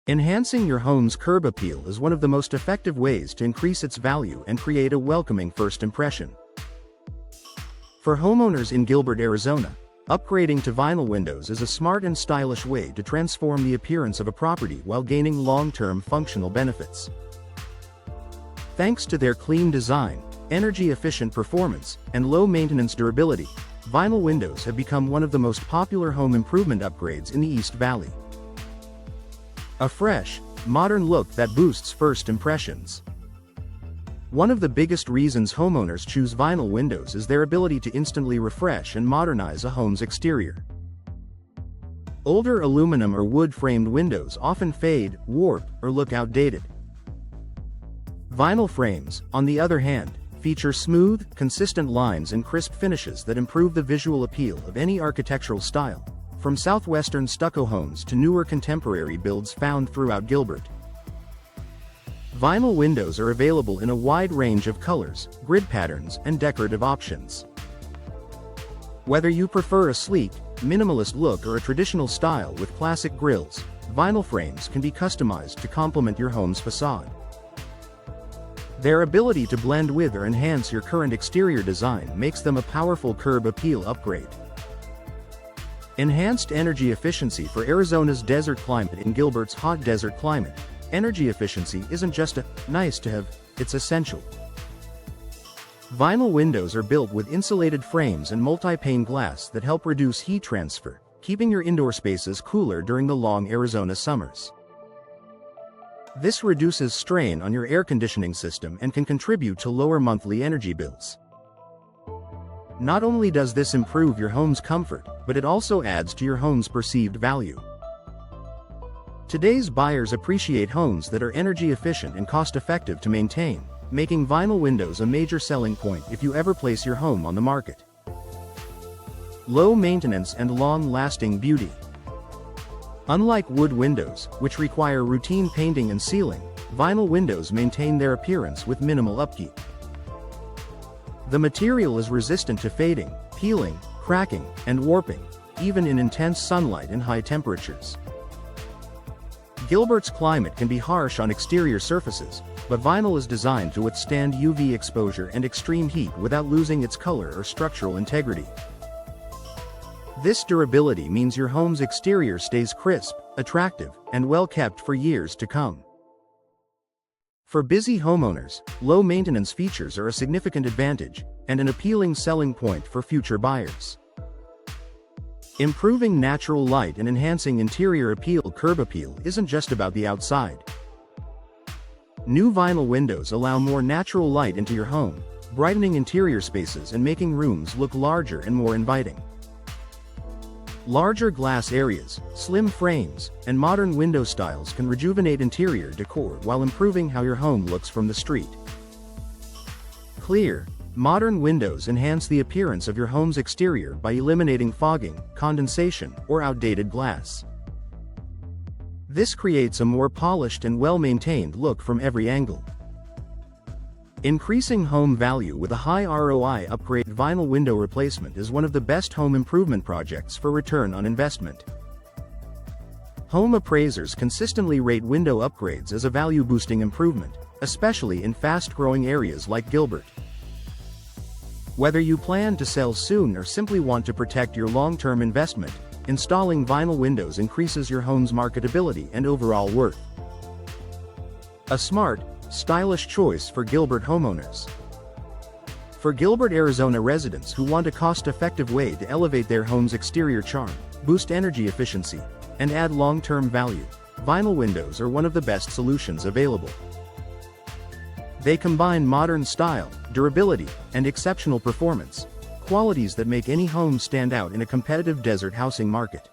Enhancing your home's curb appeal is one of the most effective ways to increase its value and create a welcoming first impression. For homeowners in Gilbert, Arizona, upgrading to vinyl windows is a smart and stylish way to transform the appearance of a property while gaining long-term functional benefits. Thanks to their clean design, energy-efficient performance, and low-maintenance durability, vinyl windows have become one of the most popular home improvement upgrades in the East Valley. A fresh, modern look that boosts first impressions. One of the biggest reasons homeowners choose vinyl windows is their ability to instantly refresh and modernize a home's exterior. Older aluminum or wood-framed windows often fade, warp, or look outdated. Vinyl frames, on the other hand, feature smooth, consistent lines and crisp finishes that improve the visual appeal of any architectural style, from southwestern stucco homes to newer contemporary builds found throughout Gilbert. Vinyl windows are available in a wide range of colors, grid patterns, and decorative options. Whether you prefer a sleek, minimalist look or a traditional style with classic grills, vinyl frames can be customized to complement your home's facade. Their ability to blend with or enhance your current exterior design makes them a powerful curb appeal upgrade. Enhanced energy efficiency for Arizona's desert climate. In Gilbert's hot desert climate, energy efficiency isn't just a nice to have, it's essential. Vinyl windows are built with insulated frames and multi-pane glass that help reduce heat transfer, keeping your indoor spaces cooler during the long Arizona summers. This reduces strain on your air conditioning system and can contribute to lower monthly energy bills. Not only does this improve your home's comfort, but it also adds to your home's perceived value. Today's buyers appreciate homes that are energy efficient and cost-effective to maintain, making vinyl windows a major selling point if you ever place your home on the market. Low maintenance and long-lasting beauty. Unlike wood windows, which require routine painting and sealing, vinyl windows maintain their appearance with minimal upkeep. The material is resistant to fading, peeling, cracking, and warping, even in intense sunlight and high temperatures. Gilbert's climate can be harsh on exterior surfaces, but vinyl is designed to withstand UV exposure and extreme heat without losing its color or structural integrity. This durability means your home's exterior stays crisp, attractive, and well kept for years to come. For busy homeowners, low-maintenance features are a significant advantage, and an appealing selling point for future buyers. Improving natural light and enhancing interior appeal. Curb appeal isn't just about the outside. New vinyl windows allow more natural light into your home, brightening interior spaces and making rooms look larger and more inviting. Larger glass areas, slim frames, and modern window styles can rejuvenate interior decor while improving how your home looks from the street. Clear, modern windows enhance the appearance of your home's exterior by eliminating fogging, condensation, or outdated glass. This creates a more polished and well-maintained look from every angle. Increasing home value with a high ROI upgrade. Vinyl window replacement is one of the best home improvement projects for return on investment. Home appraisers consistently rate window upgrades as a value-boosting improvement, especially in fast-growing areas like Gilbert. Whether you plan to sell soon or simply want to protect your long-term investment, installing vinyl windows increases your home's marketability and overall worth. A smart, stylish choice for Gilbert homeowners. For Gilbert, Arizona residents who want a cost-effective way to elevate their home's exterior charm, boost energy efficiency, and add long-term value, vinyl windows are one of the best solutions available. They combine modern style, durability, and exceptional performance, qualities that make any home stand out in a competitive desert housing market.